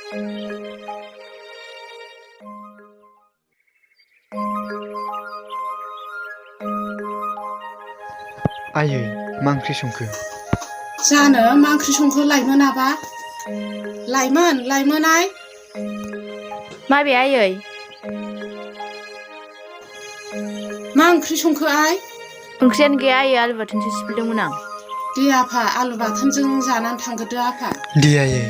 आयै मा ओंख्रि संखो? जानो मा ओंख्रि संखो लाइमोनाबा? लाइमोन आइ माबे आयै? मा ओंख्रि संखो आइ? ओंख्रियानो गैया आयै, आलु बाथोनसो सिफ्लेदोंमोन आं। दे आफा आलु बाथोनजों जानानै थांग्रोदो आफा। दे आयै।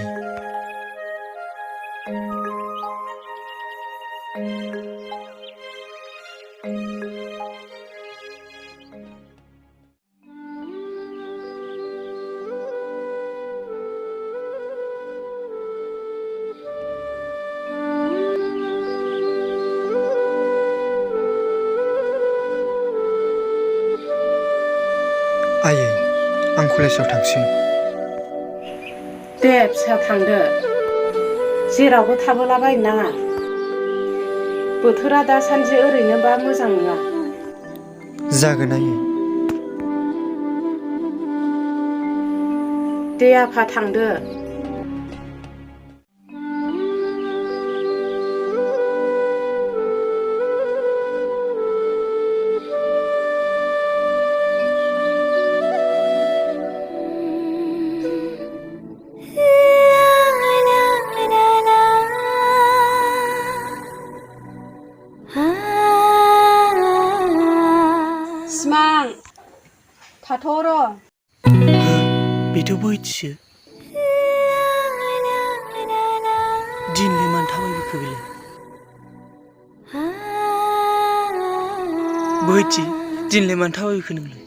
आयै आं कलेजाव थांसै। दे फिसा थांदो, जेरावबो थाबोलाबायनो नाङा। बोथोरा दासान्दि ओरैनोबा मोजां नङा। जागोन आयै। दे आफा थांदो। सिमां थाथ' र'। बेथ' बोहैथिसो। दिनलाय मानो थाबायबोखो बेलाय? बोहैथि दिनलाय मानो थाबायबोखो नोंलाय?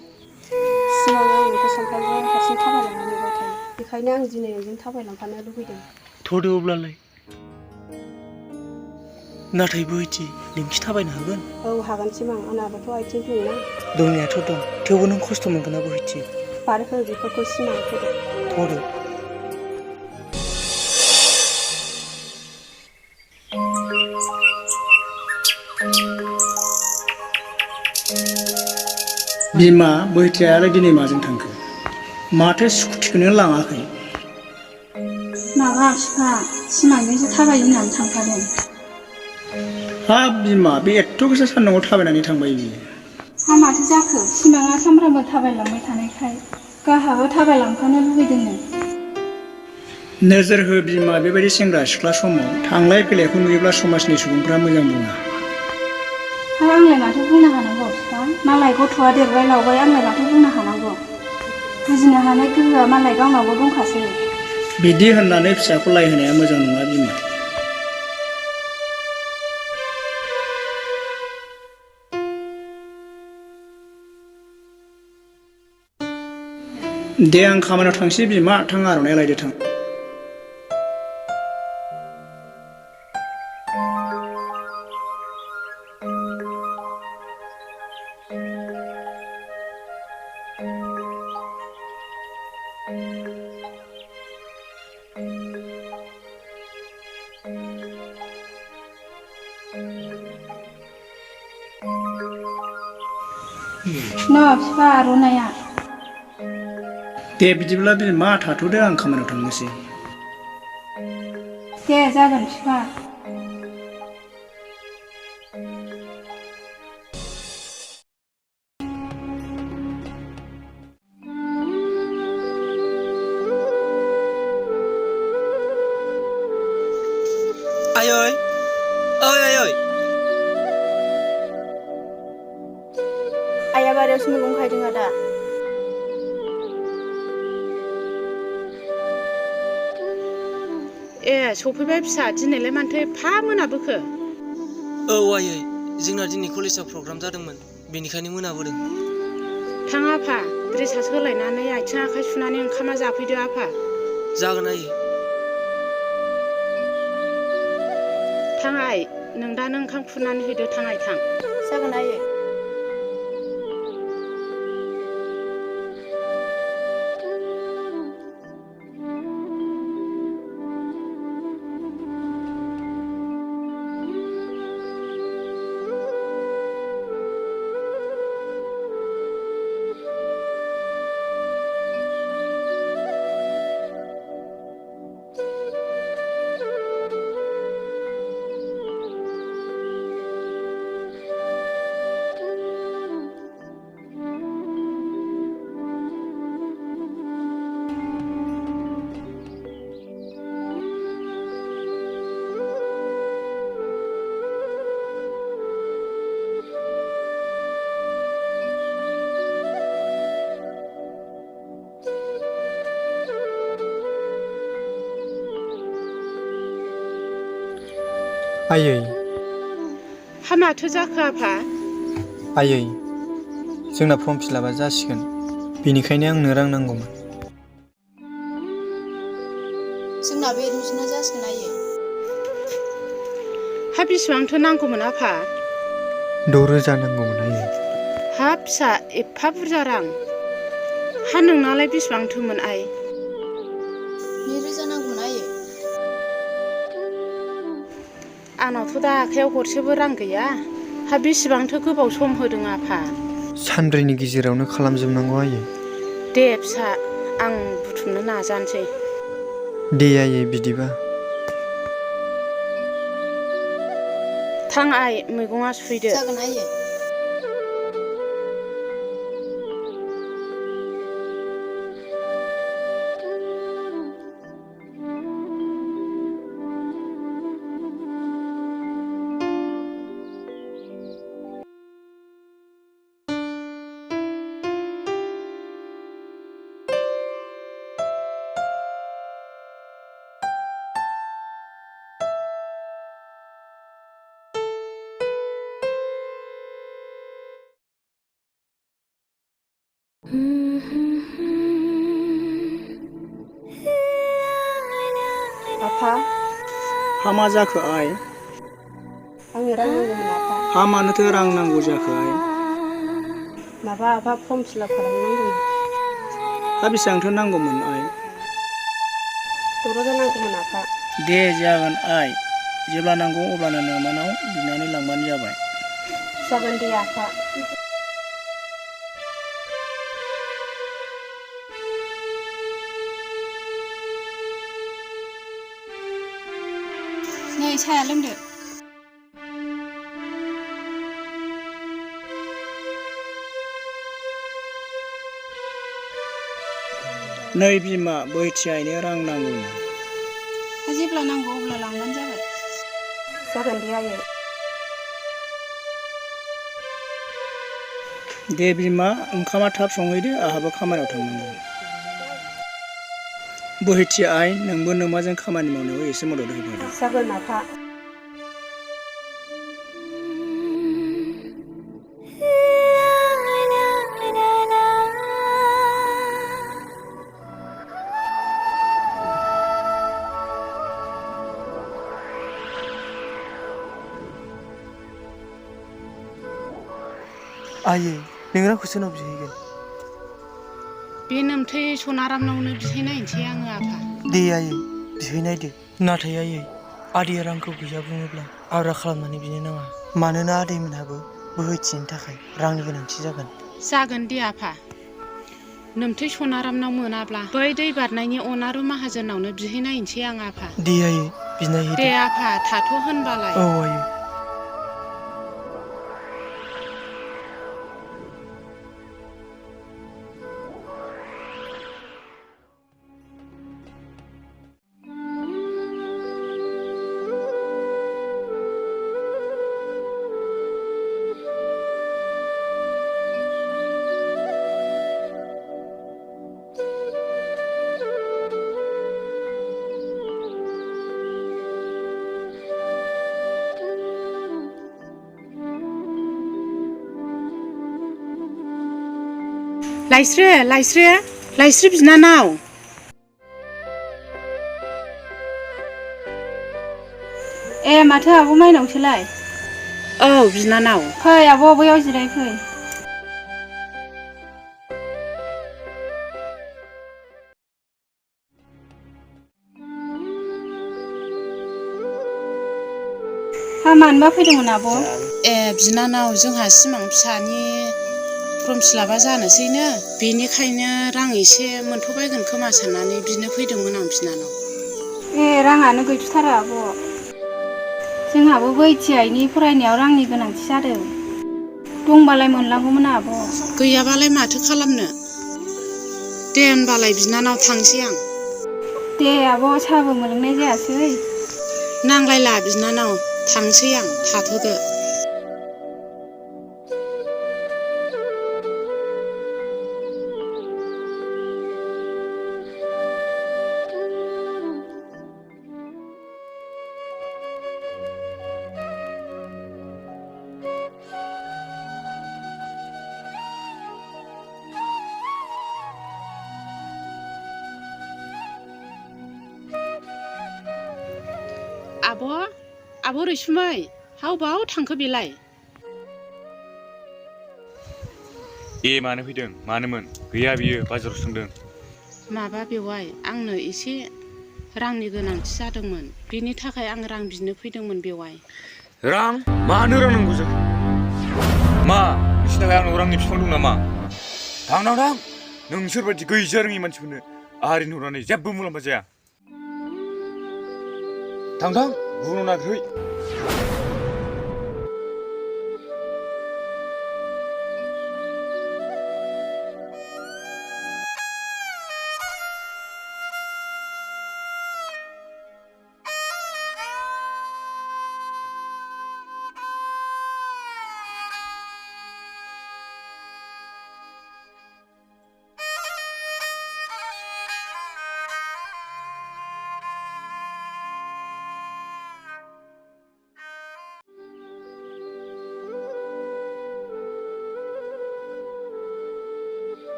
सिमां आं नोंखौ सानफ्रामबो हारसिं थाबायलांनाय नुबाय थायो, बेखायनो आं दिनै नोंजों थाबायलांफानो लुबैदों। थ'दो अब्लालाय। नाथाय बोहैथि नोंखि थाबायनो हागोन? औ हागोन सिमां, आंनाबोथ' आथिं दंना। दंनायाथ' दं, थेवबो नों खस्थ' मोनगोन ना बोहैथि? बारहो बेफोरखौ सिमां, थ'दो। थ'दो। बिमा बोहैथियालाय दिनै माजों थांखो? माथो स्कुटिखौनो लाङाखै? माबा बिफा सिमांजोंसो थाबायो होननानै थांफादों। हाब बिमा बे एथ' गोसा सान्दुंआव थाबायनानै थांबाय बियो? हा माथो जाखो, सिमाङा सामफ्रामबो थाबायलांबाय थानायखाय गाहाबो थाबायलांफानो लुबैदोंनो। नोजोर हो बिमा, बेबायदि सेंग्रा सिख्ला समाव थांलाय फैलायखौ नुयोब्ला समाजनि सुबुंफ्रा मोजां बुङा। हा आंलाय माथो बुंनो हानांगौ बिफा, मालाय गथ'आ देरबाय लावबाय, आंलाय माथो बुंनो हानांगौ। बुजिनो हानाय गोहोआ मालाय गावनावबो दंखासै। बिदि होननानै फिसाखौ लायहोनाया मोजां नङा बिमा। दे आं खामानियाव थांसै बिमा, थां आर'नाइ लायदो थां। न' बिफा आर'नाइया। दे बिदिब्ला बिमा थाथ'दो, आं खामानियाव थांनोसै। दे जागोन बिफा। आयै, ओइ आयै। आइया बारियावसो मैगं खायदों आदा। ए सफैबाय फिसा, दिनैलाय मानोथो एफा मोनाबोखो? औ आयै, जोंना दिनै कलेजाव प्रग्राम जादोंमोन, बेनिखायनो मोनाबोदों। थां आफा, ड्रेसा सोलायनानै आथिं आखाइ सुनानै ओंखामा जाफैदो आफा। जागोन आयै। थां आइ, नों दानो ओंखाम खुरनानै हैदो, थां आइ थां। जागोन आयै। आयै हा माथो जाखो आफा? आयै जोंना फर्म फिलापआ जासिगोन बेनिखायनो आंनो रां नांगौमोन। जोंनाबो एडमिसना जासिगोन आयै। हा बेसेबांथो नांगौमोन आफा? 6,000 नांगौमोन आयै। हा फिसा एफा बुरजा रां? हा नोंनालाय बेसेबांथोमोन आइ? 2,000 नांगौमोन आयै। आंनावथ' दा आखायाव गरसेबो रां गैया। हा बेसेबांथो गोबाव सम होदों आफा? सानब्रैनि गेजेरावनो खालामजोबनांगौ आयै। दे फिसा आं बुथुमनो नाजानोसै। दे आयै बिदिबा। थां आइ मैगङा सुफैदो। जागोन आयै। आफा हा मा जाखो आइ? आंनो रां नांगौमोन आफा। हा मानोथो रां नांगौ जाखो आइ? माबा आफा फर्म फिलाप खालामनांगौमोन। हा बेसेबांथो नांगौमोन आइ? 6,000 नांगौमोन आफा। दे जागोन आइ जेब्ला नांगौ अब्लानो नोंमानाव बिनानै लांबानो जाबाय। जागोन दे आफा। नै साया लोंदो। नै बिमा बोहैथि आइनो रां नांगौनो। हा जेब्ला नांगौ अब्ला लांबानो जाबाय। जागोन दे आयै। दे बिमा ओंखामा थाब संहैदो आंहाबो खामानियाव थांनांगौ। बोहैथि आइ नोंबो नोमाजों खामानि मावनायाव एसे मदद होफादो। जागोन आफा। आयै नों रांखौ सोरनाव बिहैगोन? बे नोमथै सनारामनावनो बिहैनायनोसै आङो आफा। दे आयै बिहैनायदो। नाथाय आयै आदैया रांखौ गैया बुङोब्ला आब्रा खालामनानै बिनो नाङा। मानोना आदैमोनहाबो बोहैथिनि थाखाय रांनि गोनांथि जागोन। जागोन दे आफा। नोमथै सनारामनाव मोनाब्ला बै दै बारनायनि अनारु माहाजोनावनो बिहैनायनोसै आं आफा। दे आयै बिनायहैदो। दे आफा थाथ' होनबालाय। औ आयै। लाइस्रो बिनानाव। ए माथो आब' माइनावसोलाय? औ बिनानाव। फै आब' बैयाव जिरायफै। हा मानोबा फैदोंमोन आब'? ए बिनानाव जोंहा सिमां फिसानि फर्म फिलापआ जानोसैनो बेनिखायनो रां एसे मोनथ'बायगोन खोमा साननानै बिनो फैदोंमोन आं बिनानाव। ए राङानो गैथ'थारा आब'। जोंहाबो बैथि आइनि फरायनायाव रांनि गोनांथि जादों। दंबालाय मोनलांगौमोन आब'। गैयाबालाय माथो खालामनो। दे होनबालाय बिनानाव थांसै आं। दे आब' साहाबो मोनलोंनाय जायासै। नांलायला बिनानाव थांसै आं थाथ'दो। आब' रैसुमै हावबाव थांखो बेलाय? मानो फैदों? मानोमोन? गैया बियो बाजाराव थांदों। माबा बेवाइ आंनो एसे रांनि गोनांथि जादोंमोन, बेनि थाखाय आं रां बिनो फैदोंमोन बेवाइ। रां? मानो रां नांगौ जों? मा नोंसिनि थाखाय आंनाव रांनि बिफां दं नामा? थां नोंसोर बायदि गैजा रोङि मानसिफोरनो आरिनो हरनानै जेबो मुलाम्फा जाया। थां गुबुनाव नागिरहै।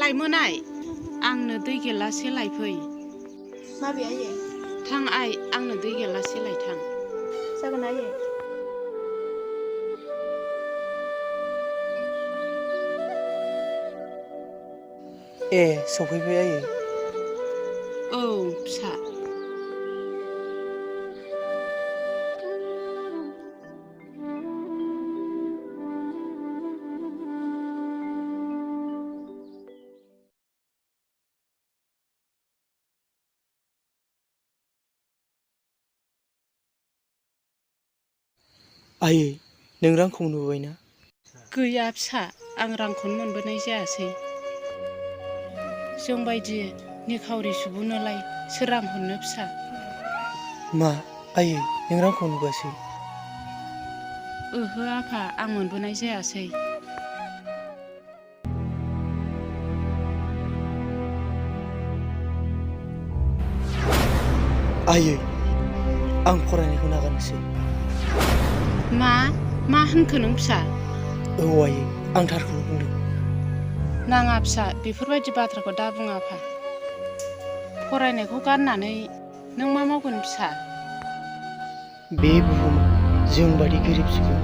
लाइमोनाय आंनो दै गिलाससे लायफै। माबे आयै? थां आइ आंनो दै गिलाससे लायथां। जागोन आयै। सफैबाय आयै। औ फिसा। आयै नों रांखौ नुबायना? गैया फिसा, आं रांखौनो मोनबोनाय जायासै। जोंबायदि निखावरि सुबुंनोलाय सोर रां हरनो फिसा? मा आयै नों रांखौ नुगासै? ओहो आफा, आं मोनबोनाय जायासै। आयै आं फरायनायखौ नागारनोसै। मा होनखो नों फिसा? औ आयै आं थारखौनो बुंदों। नाङा फिसा, बेफोरबायदि बाथ्राखौ दा बुं आफा। फरायनायखौ गारनानै नों मा मावगोन फिसा? बे बुहुमाव जों बादि गोरिब सुबुं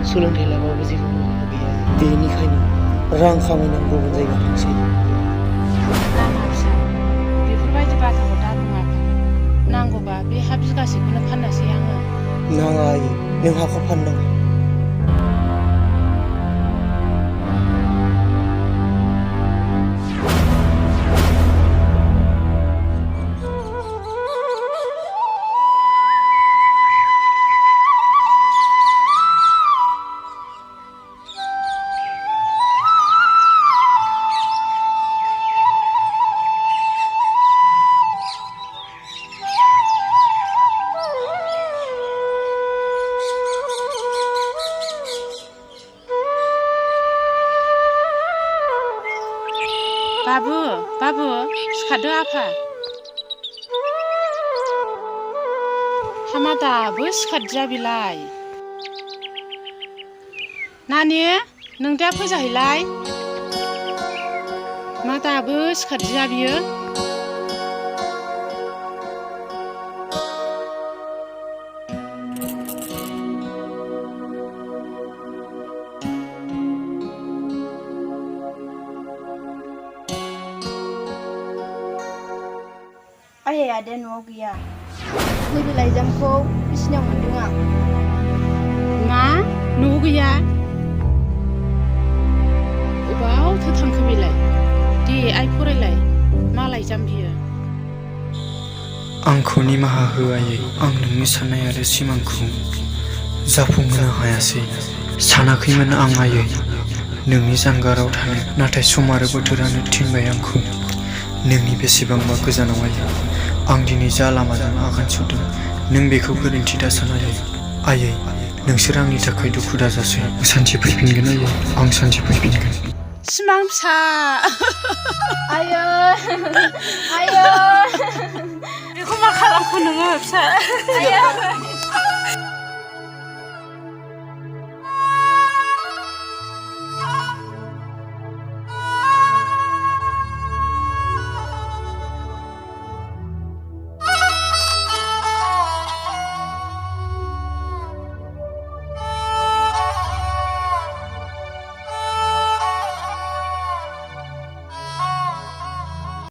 सोलोंथाइ लाबाबो जेबो मुलाम्फा गैया। बेनिखायनो रां खामायनांगौ जायगायाव थांसै। नाङा फिसा, बेफोरबायदि बाथ्राखौ दा बुं आफा। नांगौबा बे हा बिगासेखौनो फाननोसै आङो। नाङा आयै नों हाखौ फाननाङा। बाबु सिखारदो आफा। हामा दाबो सिखारदिया बेलाय। नानि नों दा फैजाहैलाय। मा दाबो सिखारदिया बियो? आयै आदाया न'आव गैया। नैबे लाइजामखौ बिसिनायाव मोनदों आं। मा? न'आव गैया? अबावथो थांखो बेलाय? दे आइ फरायलाय, मा लाइजाम बियो? आंखौ निमाहा हो आयै, आं नोंनि साननाय आरो सिमांखौ जाफुंहोनो हायासै। सानाखैमोन आं आयै नोंनि जानगाराव थानो, नाथाय सम आरो बोथोरानो थिनबाय आंखौ नोंनि बेसेबांबा गोजानाव आयै। आं दिनै जा लामाजों आगान सुरदों नों बेखौ गोरोन्थि दासान आयै। नोंसोर आंनि थाखाय दुखु दाजासै। सानसे फैफिनगोन आयै, आं सानसे फैफिनगोन। सिमां फिसा। आयै बेखौ मा खालामखो नोङो फिसा?